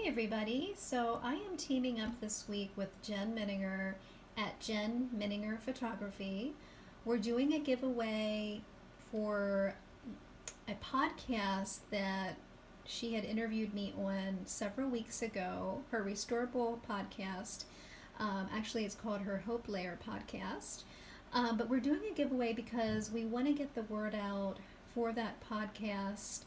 everybody. So I am teaming up this week with Jen Minninger at Jen Minninger Photography. We're doing a giveaway for a podcast that she had interviewed me on several weeks ago, her Restorable podcast. Actually, it's called her Hope Layer podcast. But we're doing a giveaway because we want to get the word out for that podcast,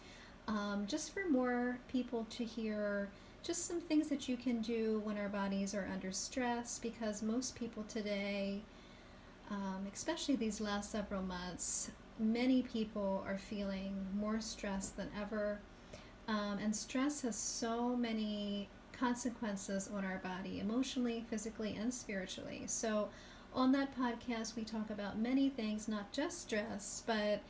just for more people to hear just some things that you can do when our bodies are under stress, because most people today, especially these last several months, many people are feeling more stressed than ever. And stress has so many consequences on our body, emotionally, physically, and spiritually. So on that podcast, we talk about many things, not just stress, but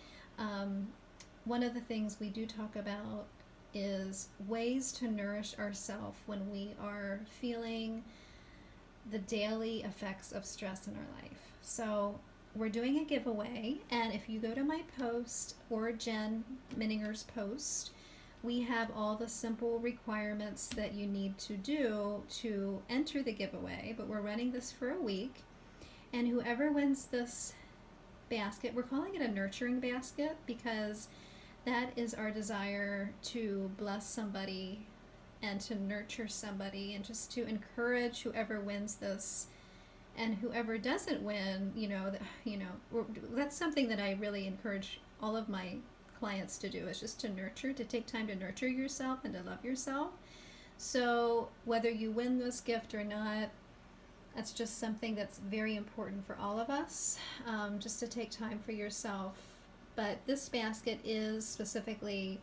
one of the things we do talk about is ways to nourish ourselves when we are feeling the daily effects of stress in our life. So we're doing a giveaway, and if you go to my post or Jen Minninger's post, we have all the simple requirements that you need to do to enter the giveaway. But we're running this for a week, and whoever wins this basket, we're calling it a nurturing basket because that is our desire to bless somebody and to nurture somebody and just to encourage whoever wins this. And whoever doesn't win, that's something that I really encourage all of my clients to do, is just to nurture, to take time to nurture yourself and to love yourself. So whether you win this gift or not, that's just something that's very important for all of us, just to take time for yourself. But this basket is specifically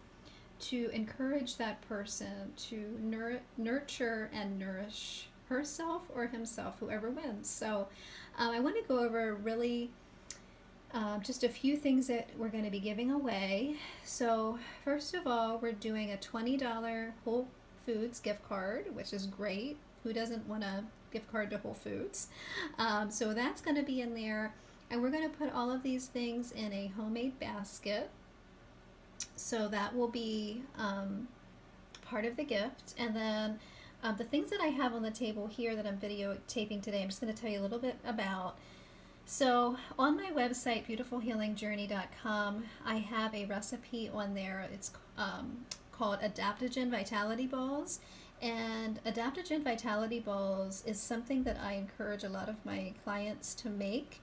to encourage that person to nurture and nourish herself or himself, whoever wins. So I want to go over really just a few things that we're going to be giving away. So first of all, we're doing a $20 Whole Foods gift card, which is great. Who doesn't want a gift card to Whole Foods? So that's going to be in there. And we're going to put all of these things in a homemade basket. So that will be part of the gift. And then the things that I have on the table here that I'm videotaping today, I'm just going to tell you a little bit about. So on my website, beautifulhealingjourney.com, I have a recipe on there. It's called Adaptogen Vitality Balls. And Adaptogen Vitality Balls is something that I encourage a lot of my clients to make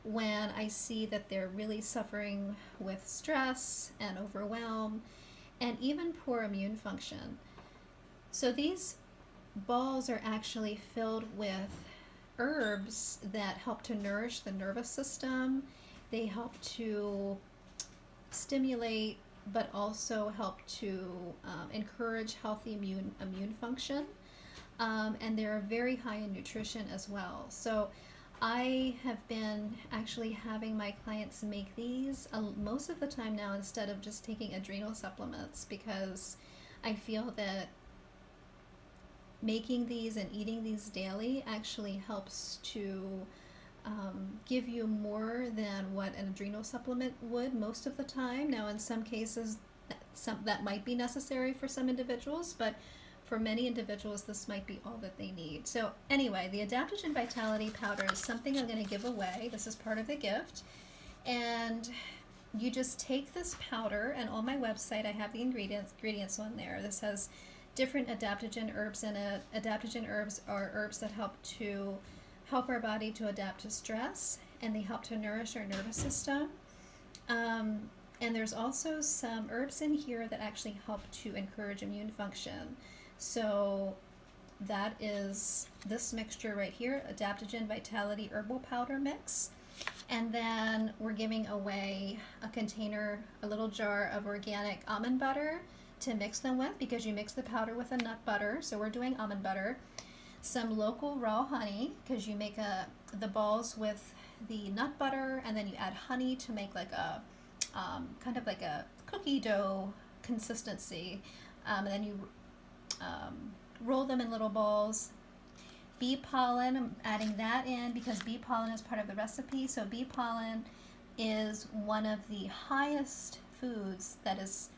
when I see that they're really suffering with stress and overwhelm and even poor immune function. So these balls are actually filled with herbs that help to nourish the nervous system. They help to stimulate, but also help to encourage healthy immune function. And they're very high in nutrition as well. So I have been actually having my clients make these most of the time now instead of just taking adrenal supplements, because I feel that making these and eating these daily actually helps to give you more than what an adrenal supplement would most of the time. Now, in some cases, that might be necessary for some individuals, but for many individuals, this might be all that they need. So anyway, the Adaptogen Vitality Powder is something I'm going to give away. This is part of the gift. And you just take this powder, and on my website, I have the ingredients on there. This has different adaptogen herbs in it. Adaptogen herbs are herbs that help our body to adapt to stress, and they help to nourish our nervous system. And there's also some herbs in here that actually help to encourage immune function. So that is this mixture right here, Adaptogen Vitality Herbal Powder Mix. And then we're giving away a container, a little jar of organic almond butter to mix them with, because you mix the powder with a nut butter. So we're doing almond butter. Some local raw honey, because you make the balls with the nut butter, and then you add honey to make like a kind of like a cookie dough consistency. And then you roll them in little balls. Bee pollen, I'm adding that in because bee pollen is part of the recipe. So bee pollen is one of the highest foods that is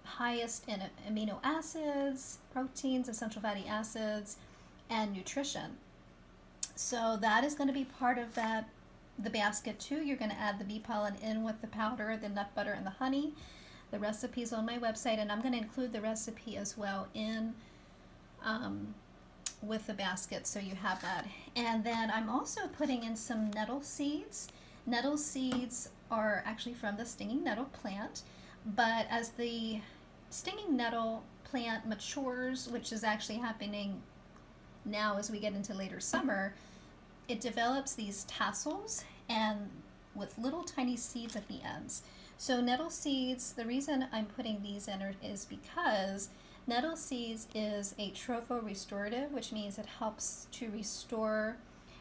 highest in amino acids, proteins, essential fatty acids, and nutrition. So that is going to be part of the basket too. You're going to add the bee pollen in with the powder, the nut butter, and the honey. The recipe's on my website, and I'm going to include the recipe as well in with the basket, so you have that. And then I'm also putting in some nettle seeds. Nettle seeds are actually from the stinging nettle plant, but as the stinging nettle plant matures, which is actually happening now as we get into later summer, it develops these tassels and with little tiny seeds at the ends. So nettle seeds, the reason I'm putting these in is because nettle seeds is a tropho-restorative, which means it helps to restore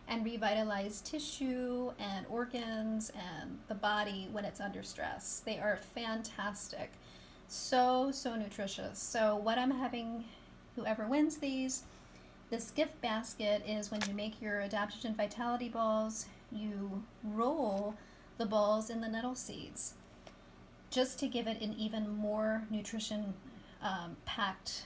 and revitalize tissue and organs and the body when it's under stress. They are fantastic. So nutritious. So what I'm having, whoever wins this gift basket is when you make your adaptogen vitality balls, you roll the balls in the nettle seeds just to give it an even more nutrition packed,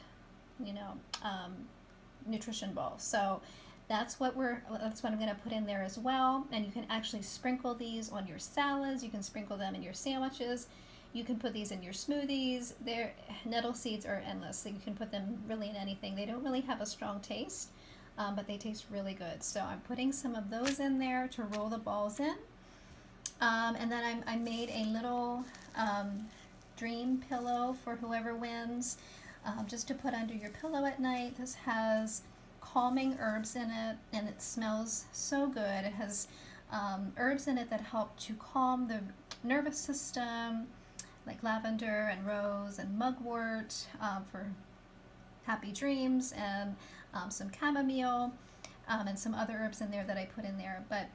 nutrition ball. So that's what I'm going to put in there as well. And you can actually sprinkle these on your salads. You can sprinkle them in your sandwiches. You can put these in your smoothies. Nettle seeds are endless. So you can put them really in anything. They don't really have a strong taste, but they taste really good. So I'm putting some of those in there to roll the balls in. And then I made a little dream pillow for whoever wins, just to put under your pillow at night. This has calming herbs in it, and it smells so good. It has herbs in it that help to calm the nervous system, like lavender and rose and mugwort for happy dreams, and some chamomile, and some other herbs in there that I put in there. But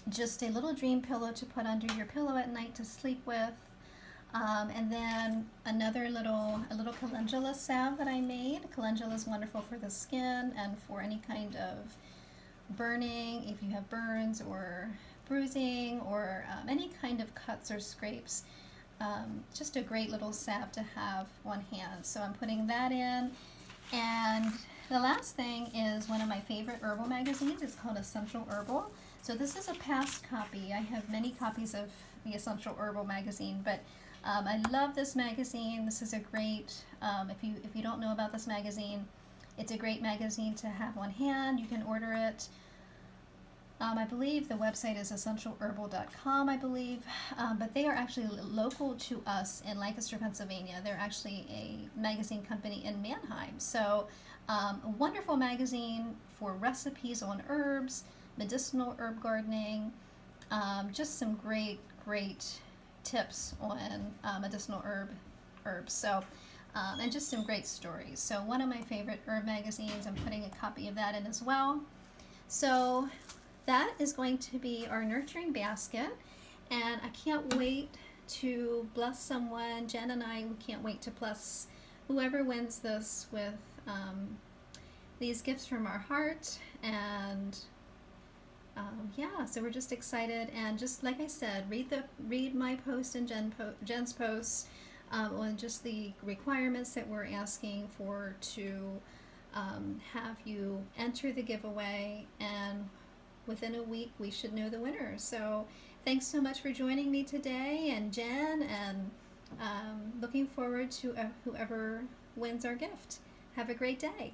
just a little dream pillow to put under your pillow at night to sleep with. And then a little calendula salve that I made. Calendula is wonderful for the skin and for any kind of burning, if you have burns or bruising or any kind of cuts or scrapes. Just a great little salve to have on hand. So I'm putting that in. And the last thing is one of my favorite herbal magazines. It's called Essential Herbal. So this is a past copy. I have many copies of the Essential Herbal magazine, but I love this magazine. This is a great, if you don't know about this magazine, it's a great magazine to have on hand. You can order it. I believe the website is essentialherbal.com, I believe, but they are actually local to us in Lancaster, Pennsylvania. They're actually a magazine company in Mannheim. So a wonderful magazine for recipes on herbs, medicinal herb gardening, just some great tips on medicinal herbs. So, and just some great stories. So one of my favorite herb magazines, I'm putting a copy of that in as well. So that is going to be our nurturing basket, and I can't wait to bless someone. Jen and I, we can't wait to bless whoever wins this with these gifts from our heart. And so we're just excited, and just like I said, read my post and Jen's post on just the requirements that we're asking for to have you enter the giveaway, and within a week we should know the winner. So thanks so much for joining me today, and Jen, and looking forward to whoever wins our gift. Have a great day.